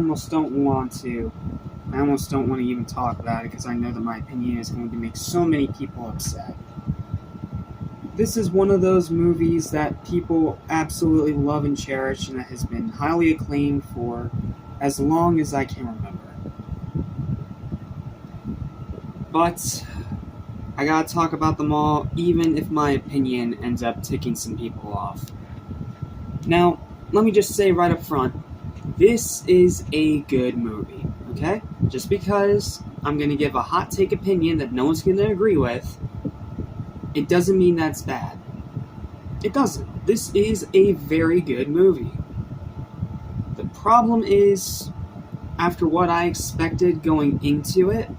almost don't want to even talk about it because I know that my opinion is going to make so many people upset. This is one of those movies that people absolutely love and cherish and that has been highly acclaimed for as long as I can remember. But I gotta talk about them all, even if my opinion ends up ticking some people off. Now, let me just say right up front, this is a good movie, okay? Just because I'm gonna give a hot take opinion that no one's gonna agree with, it doesn't mean that's bad. It doesn't. This is a very good movie. The problem is, after what I expected going into it,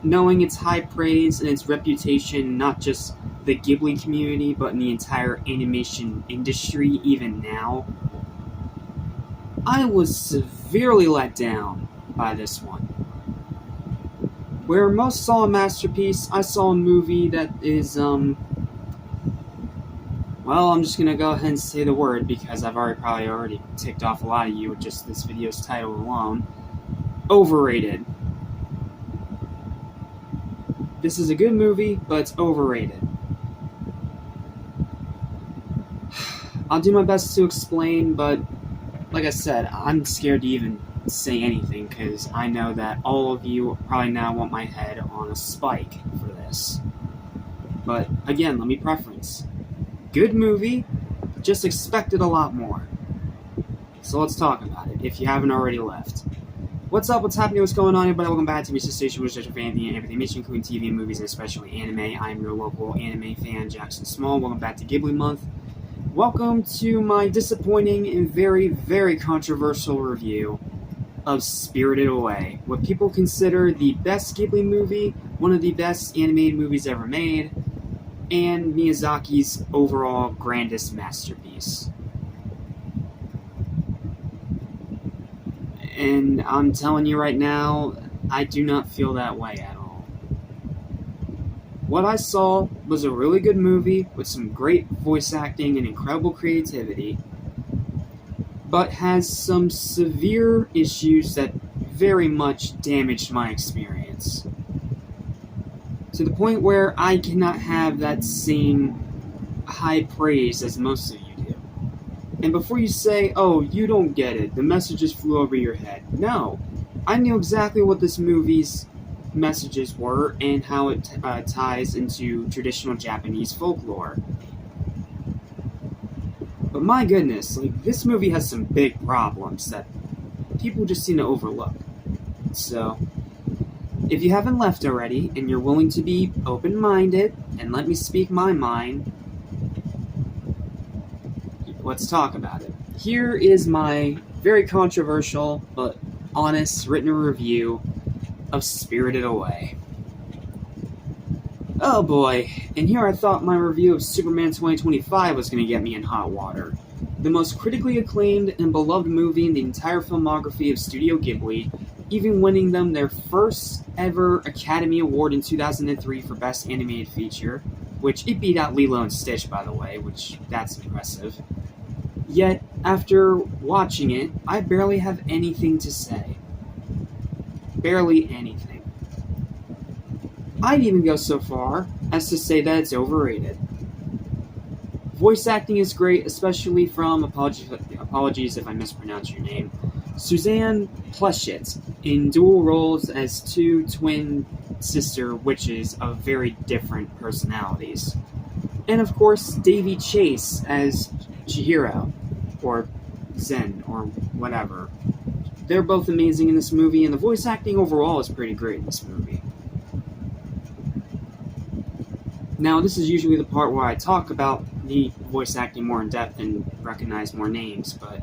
knowing its high praise and its reputation, not just the Ghibli community, but in the entire animation industry even now, I was severely let down by this one. Where most saw a masterpiece, I saw a movie that is, well, I'm just gonna go ahead and say the word because I've probably already ticked off a lot of you with just this video's title alone. Overrated. This is a good movie, but it's overrated. I'll do my best to explain, but like I said, I'm scared to even say anything because I know that all of you probably now want my head on a spike for this. But again, let me preference. Good movie, just expected a lot more. So let's talk about it, if you haven't already left. What's up, what's happening, what's going on, everybody? Welcome back to Mr. Station, which is your fan and everything, including TV and movies, and especially anime. I am your local anime fan, Jackson Small. Welcome back to Ghibli Month. Welcome to my disappointing and very, very controversial review of Spirited Away, what people consider the best Ghibli movie, one of the best animated movies ever made, and Miyazaki's overall grandest masterpiece. And I'm telling you right now, I do not feel that way at all. What I saw was a really good movie with some great voice acting and incredible creativity, but has some severe issues that very much damaged my experience. To the point where I cannot have that same high praise as most of you do. And before you say, oh, you don't get it, the messages flew over your head. No, I knew exactly what this movie's messages were and how it ties into traditional Japanese folklore. But my goodness, this movie has some big problems that people just seem to overlook. So, if you haven't left already, and you're willing to be open-minded, and let me speak my mind, let's talk about it. Here is my very controversial, but honest, written review of Spirited Away. Oh boy, and here I thought my review of Superman 2025 was going to get me in hot water. The most critically acclaimed and beloved movie in the entire filmography of Studio Ghibli, even winning them their first ever Academy Award in 2003 for Best Animated Feature, which it beat out Lilo and Stitch, by the way, which that's impressive. Yet, after watching it, I barely have anything to say. Barely anything. I'd even go so far as to say that it's overrated. Voice acting is great, especially from, apologies if I mispronounce your name, Suzanne Pleshette, in dual roles as two twin sister witches of very different personalities. And of course, Davy Chase as Chihiro, or Zen, or whatever. They're both amazing in this movie, and the voice acting overall is pretty great in this movie. Now, this is usually the part where I talk about the voice acting more in depth and recognize more names, but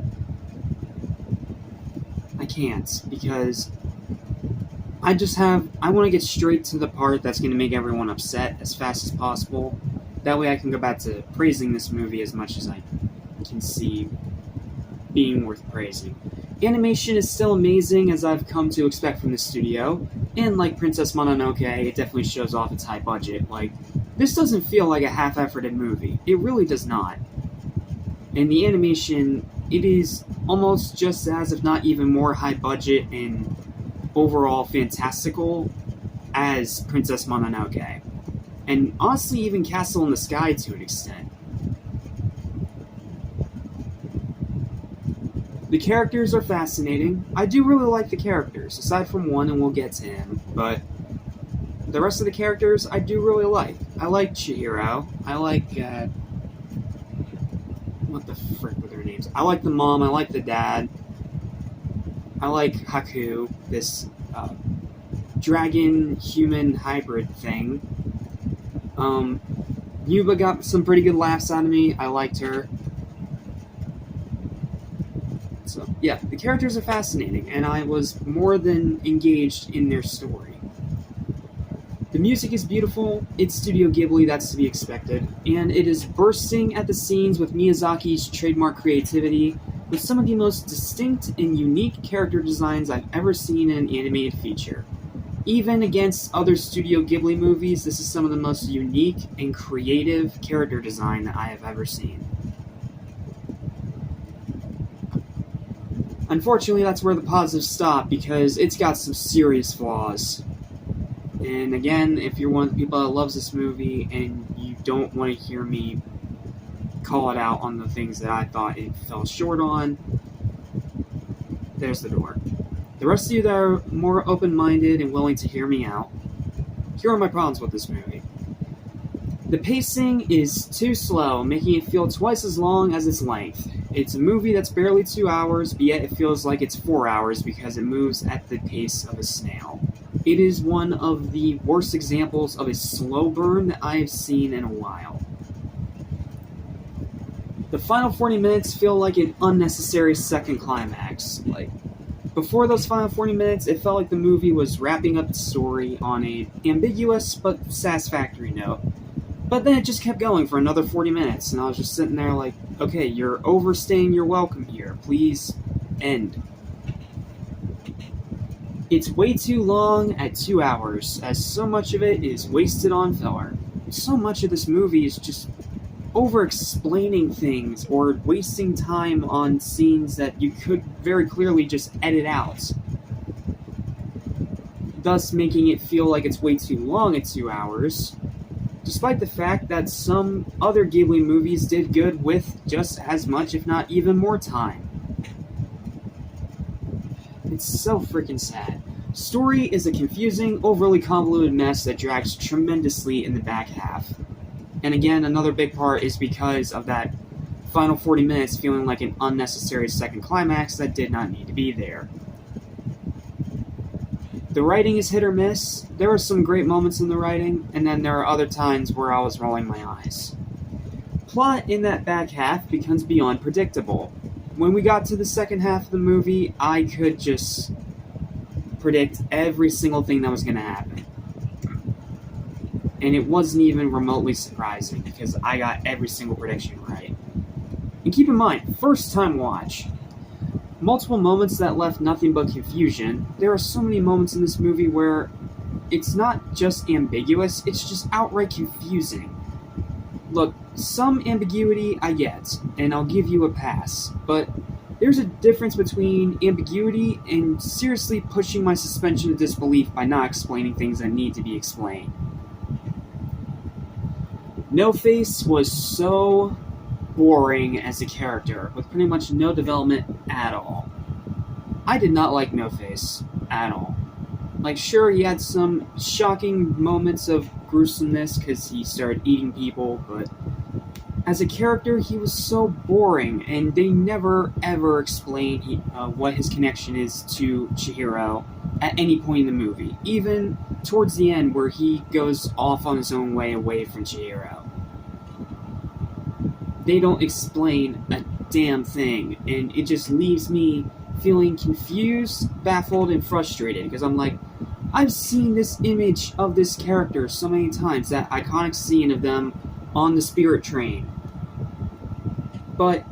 I can't, because I want to get straight to the part that's going to make everyone upset as fast as possible. That way I can go back to praising this movie as much as I can see being worth praising. Animation is still amazing, as I've come to expect from the studio, and like Princess Mononoke, it definitely shows off its high budget. This doesn't feel like a half-efforted movie. It really does not. And the animation it is almost just as, if not even more, high budget and overall fantastical as Princess Mononoke. And honestly, even Castle in the Sky to an extent. The characters are fascinating. I do really like the characters, aside from one, and we'll get to him, but the rest of the characters I do really like. I like Chihiro. I like, what the frick were their names? I like the mom, I like the dad. I like Haku, this dragon-human hybrid thing. Yuba got some pretty good laughs out of me. I liked her. So, yeah, the characters are fascinating, and I was more than engaged in their story. The music is beautiful, it's Studio Ghibli, that's to be expected, and it is bursting at the seams with Miyazaki's trademark creativity, with some of the most distinct and unique character designs I've ever seen in an animated feature. Even against other Studio Ghibli movies, this is some of the most unique and creative character design that I have ever seen. Unfortunately, that's where the positives stop, because it's got some serious flaws. And again, if you're one of the people that loves this movie and you don't want to hear me call it out on the things that I thought it fell short on, there's the door. The rest of you that are more open-minded and willing to hear me out, here are my problems with this movie. The pacing is too slow, making it feel twice as long as its length. It's a movie that's barely 2 hours, but yet it feels like it's 4 hours because it moves at the pace of a snail. It is one of the worst examples of a slow burn that I have seen in a while. The final 40 minutes feel like an unnecessary second climax. Before those final 40 minutes, it felt like the movie was wrapping up the story on an ambiguous but satisfactory note. But then it just kept going for another 40 minutes, and I was just sitting there like, okay, you're overstaying your welcome here. Please end. It's way too long at 2 hours, as so much of it is wasted on filler. So much of this movie is just over-explaining things or wasting time on scenes that you could very clearly just edit out, thus making it feel like it's way too long at 2 hours, despite the fact that some other Ghibli movies did good with just as much, if not even more time. It's so freaking sad. Story is a confusing, overly convoluted mess that drags tremendously in the back half. And again, another big part is because of that final 40 minutes feeling like an unnecessary second climax that did not need to be there. The writing is hit or miss. There are some great moments in the writing, and then there are other times where I was rolling my eyes. Plot in that back half becomes beyond predictable. When we got to the second half of the movie, I could just predict every single thing that was going to happen. And it wasn't even remotely surprising, because I got every single prediction right. And keep in mind, first time watch. Multiple moments that left nothing but confusion. There are so many moments in this movie where it's not just ambiguous, it's just outright confusing. Look, some ambiguity I get, and I'll give you a pass, but there's a difference between ambiguity and seriously pushing my suspension of disbelief by not explaining things that need to be explained. No Face was so boring as a character, with pretty much no development at all. I did not like No Face at all. Sure, he had some shocking moments of gruesomeness because he started eating people, but as a character, he was so boring, and they never ever explain what his connection is to Chihiro at any point in the movie, even towards the end where he goes off on his own way away from Chihiro. They don't explain a damn thing, and it just leaves me feeling confused, baffled, and frustrated, because I'm like, I've seen this image of this character so many times, that iconic scene of them on the spirit train. But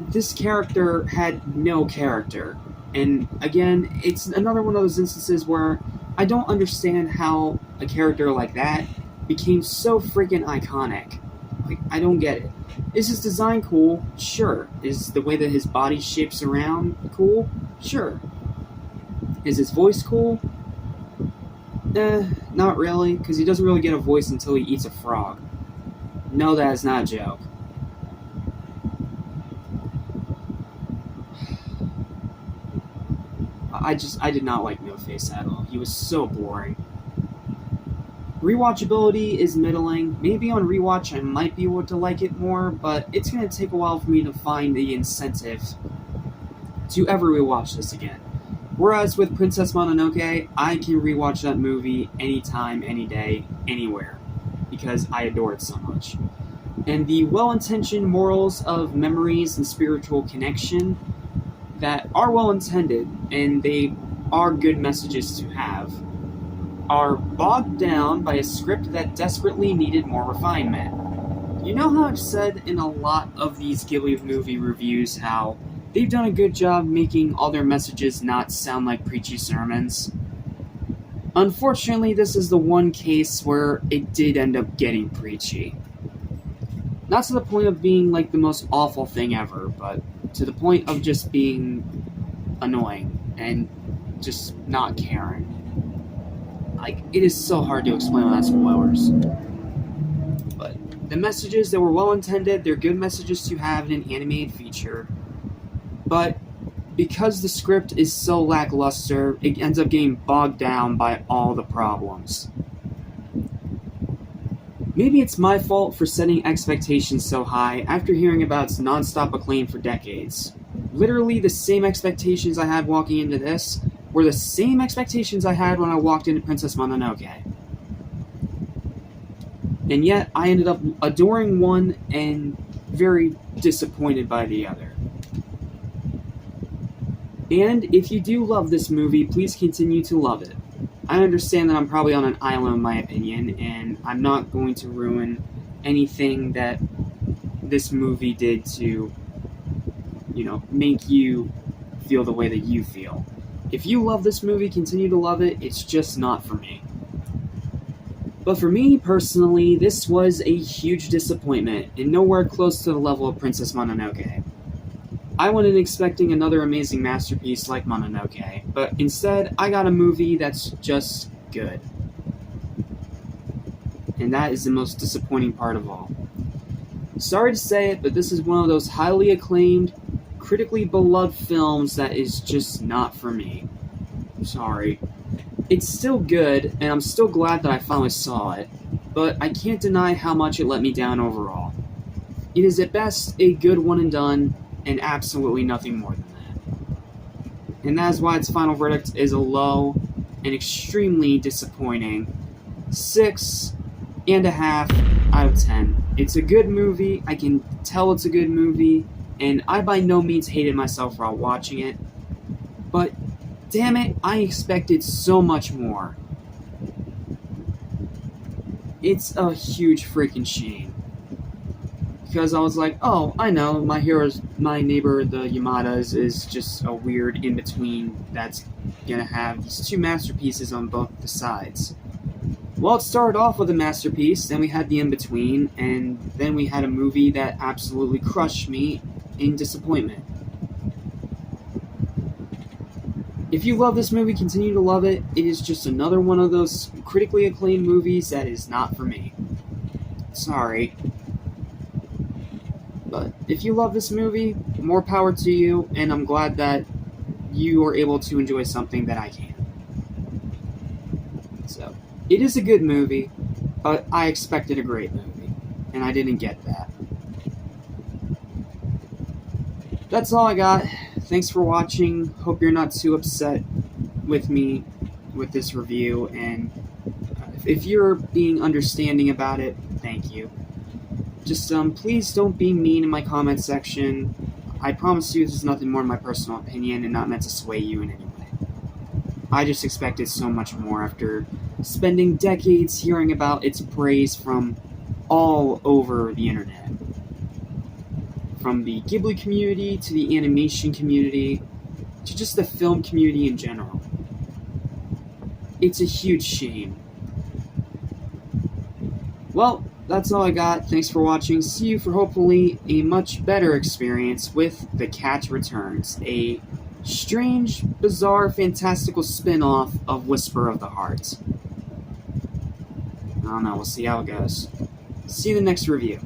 this character had no character. And again, it's another one of those instances where I don't understand how a character like that became so freaking iconic. Like, I don't get it. Is his design cool? Sure. Is the way that his body shapes around cool? Sure. Is his voice cool? Not really, because he doesn't really get a voice until he eats a frog. No, that is not a joke. I did not like No Face at all. He was so boring. Rewatchability is middling. Maybe on rewatch I might be able to like it more, but it's going to take a while for me to find the incentive to ever rewatch this again. Whereas with Princess Mononoke, I can rewatch that movie anytime, any day, anywhere, because I adore it so much. And the well-intentioned morals of memories and spiritual connection that are well-intended, and they are good messages to have, are bogged down by a script that desperately needed more refinement. You know how I've said in a lot of these Ghibli movie reviews how they've done a good job making all their messages not sound like preachy sermons? Unfortunately, this is the one case where it did end up getting preachy. Not to the point of being like the most awful thing ever, but to the point of just being annoying and just not caring. Like, it is so hard to explain without spoilers. But the messages that were well intended, they're good messages to have in an animated feature. But because the script is so lackluster, it ends up getting bogged down by all the problems. Maybe it's my fault for setting expectations so high after hearing about its non-stop acclaim for decades. Literally the same expectations I had walking into this were the same expectations I had when I walked into Princess Mononoke. And yet, I ended up adoring one and very disappointed by the other. And if you do love this movie, please continue to love it. I understand that I'm probably on an island in my opinion, and I'm not going to ruin anything that this movie did to, make you feel the way that you feel. If you love this movie, continue to love it, it's just not for me. But for me, personally, this was a huge disappointment, and nowhere close to the level of Princess Mononoke. I went in expecting another amazing masterpiece like Mononoke, but instead, I got a movie that's just good. And that is the most disappointing part of all. Sorry to say it, but this is one of those highly acclaimed, critically beloved films that is just not for me. Sorry. It's still good, and I'm still glad that I finally saw it, but I can't deny how much it let me down overall. It is at best a good one and done, and absolutely nothing more than that. And that is why its final verdict is a low and extremely disappointing 6.5 out of 10. It's a good movie, I can tell it's a good movie, and I by no means hated myself while watching it, but damn it, I expected so much more. It's a huge freaking shame. Because I was like, oh, I know, my neighbor, the Yamadas, is just a weird in-between that's gonna have these two masterpieces on both the sides. Well, it started off with a masterpiece, then we had the in-between, and then we had a movie that absolutely crushed me in disappointment. If you love this movie, continue to love it. It is just another one of those critically acclaimed movies that is not for me. Sorry. But if you love this movie, more power to you, and I'm glad that you are able to enjoy something that I can. So, it is a good movie, but I expected a great movie, and I didn't get that. That's all I got. Thanks for watching. Hope you're not too upset with me with this review, and if you're being understanding about it, thank you. Just please don't be mean in my comment section. I promise you this is nothing more than my personal opinion and not meant to sway you in any way. I just expected so much more after spending decades hearing about its praise from all over the internet. From the Ghibli community, to the animation community, to just the film community in general. It's a huge shame. Well, that's all I got. Thanks for watching. See you for hopefully a much better experience with The Cat Returns, a strange, bizarre, fantastical spin-off of Whisper of the Heart. I don't know, we'll see how it goes. See you in the next review.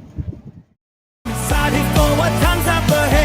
Deciding for what comes up ahead.